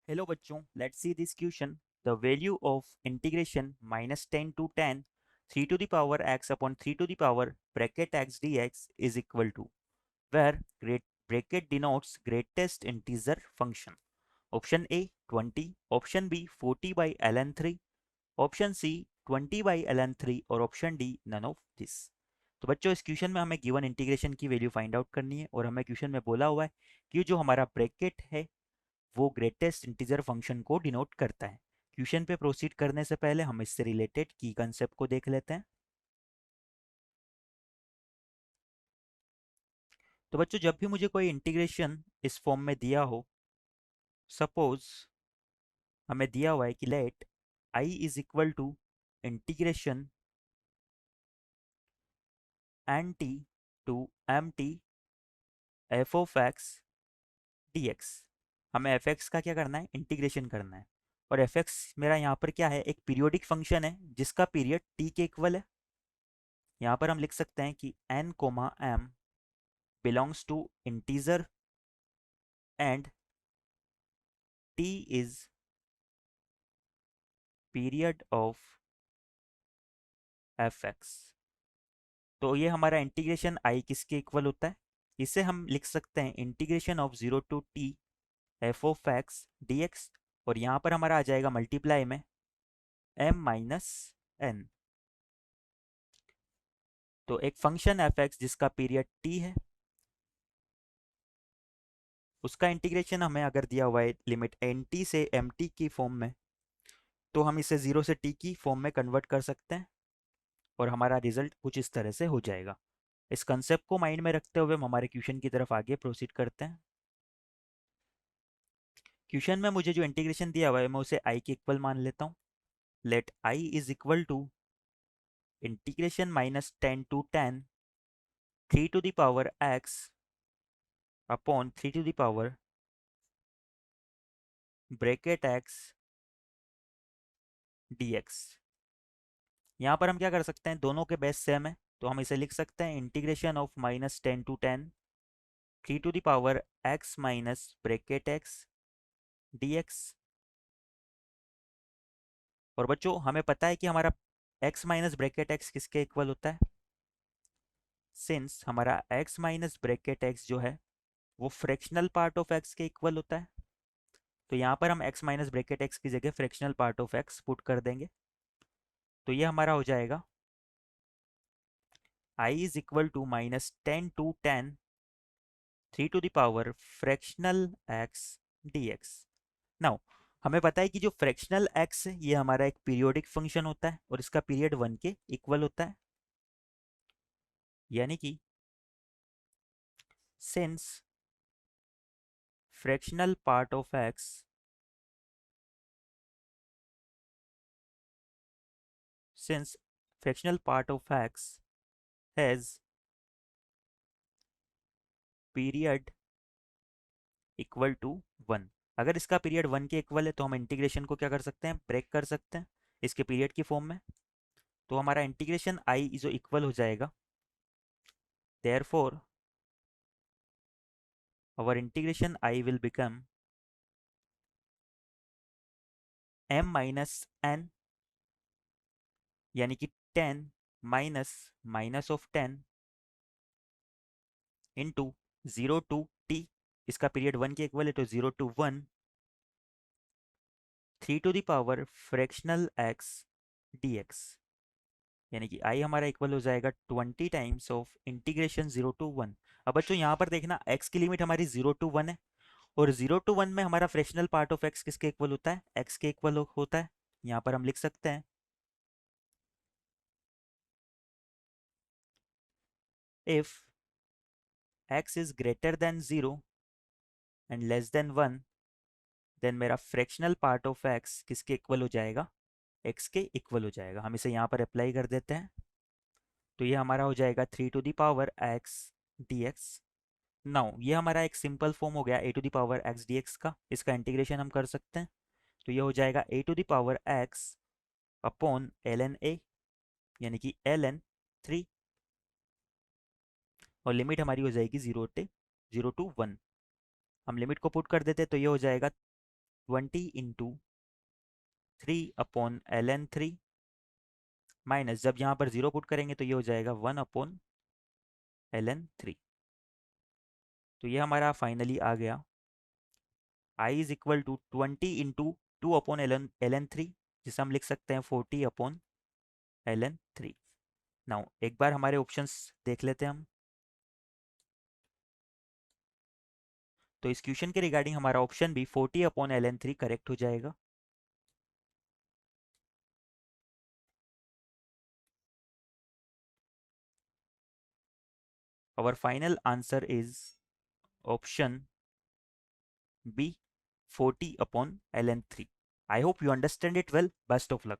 Hello बच्चों, let's see this question. The value of integration minus 10 to 10 3 to the power x upon 3 to the power bracket x dx is equal to, where bracket denotes greatest integer function. Option A 20, option B 40 by ln 3, option C 20 by ln 3 और option D none of this. तो बच्चों इस question में हमें given integration की value find out करनी है और हमें क्वेश्चन में बोला हुआ है कि जो हमारा ब्रैकेट है वो ग्रेटेस्ट इंटीजर फंक्शन को डिनोट करता है। क्वेश्चन पे प्रोसीड करने से पहले हम इससे रिलेटेड की कंसेप्ट को देख लेते हैं। तो बच्चों जब भी मुझे कोई इंटीग्रेशन इस फॉर्म में दिया हो, सपोज हमें दिया हुआ है कि let I is equal to integration n t to m t f of x d x. हमें एफ एक्स का क्या करना है, इंटीग्रेशन करना है। और एफ एक्स मेरा यहाँ पर क्या है, एक पीरियोडिक फंक्शन है जिसका पीरियड टी के इक्वल है। यहाँ पर हम लिख सकते हैं कि n comma m belongs to integer and t is period of fx। तो ये हमारा इंटीग्रेशन i किसके इक्वल होता है, इसे हम लिख सकते हैं integration of 0 to t f of x d x. और यहाँ पर हमारा आ जाएगा मल्टीप्लाई में m माइनस n। तो एक फंक्शन एफ एक्स जिसका पीरियड t है, उसका इंटीग्रेशन हमें अगर दिया हुआ है लिमिट एन टी से एम टी की फॉर्म में, तो हम इसे 0 से t की फॉर्म में कन्वर्ट कर सकते हैं और हमारा रिजल्ट कुछ इस तरह से हो जाएगा। इस कंसेप्ट को माइंड में रखते हुए हम हमारे क्वेश्चन की तरफ आगे प्रोसीड करते हैं। क्वेश्चन में मुझे जो इंटीग्रेशन दिया हुआ है मैं उसे आई के इक्वल मान लेता हूँ। Let I is equal to integration minus 10 to 10 3 to the power x upon 3 to the power bracket x d x. यहाँ पर हम क्या कर सकते हैं, दोनों के बेस सेम है तो हम इसे लिख सकते हैं integration of minus 10 to 10 3 to the power x minus bracket x d x. और बच्चों हमें पता है कि हमारा x माइनस ब्रैकेट x किसके इक्वल होता है। सिंस हमारा x माइनस ब्रैकेट x जो है वो फ्रैक्शनल पार्ट ऑफ x के इक्वल होता है, तो यहाँ पर हम x माइनस ब्रैकेट x की जगह fractional part of x put कर देंगे। तो ये हमारा हो जाएगा i is equal to minus 10 to 10 3 to the power fractional x dx। Now हमें पता है कि जो फ्रैक्शनल x है ये हमारा एक पीरियोडिक फंक्शन होता है और इसका पीरियड 1 के इक्वल होता है। यानी कि since fractional part of x since fractional part of x has period equal to 1। अगर इसका पीरियड 1 के इक्वल है तो हम इंटीग्रेशन को क्या कर सकते हैं, ब्रेक कर सकते हैं इसके पीरियड की फॉर्म में। तो हमारा इंटीग्रेशन आई जो इक्वल हो जाएगा, therefore our integration I will become m minus n, यानी कि 10 minus minus of 10 into 0 to t, इसका पीरियड 1 के इक्वल है तो 0 to 1 3 to the power fractional x dx। यानी कि i हमारा इक्वल हो जाएगा 20 टाइम्स ऑफ इंटीग्रेशन 0 टू 1। अब बच्चों यहाँ पर देखना x की लिमिट हमारी 0 टू 1 है और 0 टू 1 में हमारा फ्रैक्शनल पार्ट ऑफ x किसके इक्वल होता है, x के इक्वल होता है। यहाँ पर हम लिख सकते हैं if x is greater than 0 and less than 1 then मेरा फ्रैक्शनल पार्ट ऑफ x किसके इक्वल हो जाएगा, x के इक्वल हो जाएगा। हम इसे यहाँ पर अप्लाई कर देते हैं तो ये हमारा हो जाएगा 3 to the power x dx। Now ये हमारा एक सिंपल फॉर्म हो गया a to the power x d x का, इसका इंटीग्रेशन हम कर सकते हैं। तो ये हो जाएगा a to the power x upon l n a, यानी कि एल एन 3, और लिमिट हमारी हो जाएगी 0 टू 1। हम लिमिट को पुट कर देते तो ये हो जाएगा 20 इंटू 3/ln3 माइनस, जब यहाँ पर 0 पुट करेंगे तो ये हो जाएगा 1/ln3। तो ये हमारा फाइनली आ गया I is equal to 20 into 2/ln3, जिसे हम लिख सकते हैं 40/ln3। नाउ एक बार हमारे ऑप्शंस देख लेते हैं हम। तो इस क्वेश्चन के रिगार्डिंग हमारा ऑप्शन भी 40/ln3 करेक्ट हो जाएगा। Our final answer is option B, 40/ln3. I hope you understand it well. Best of luck.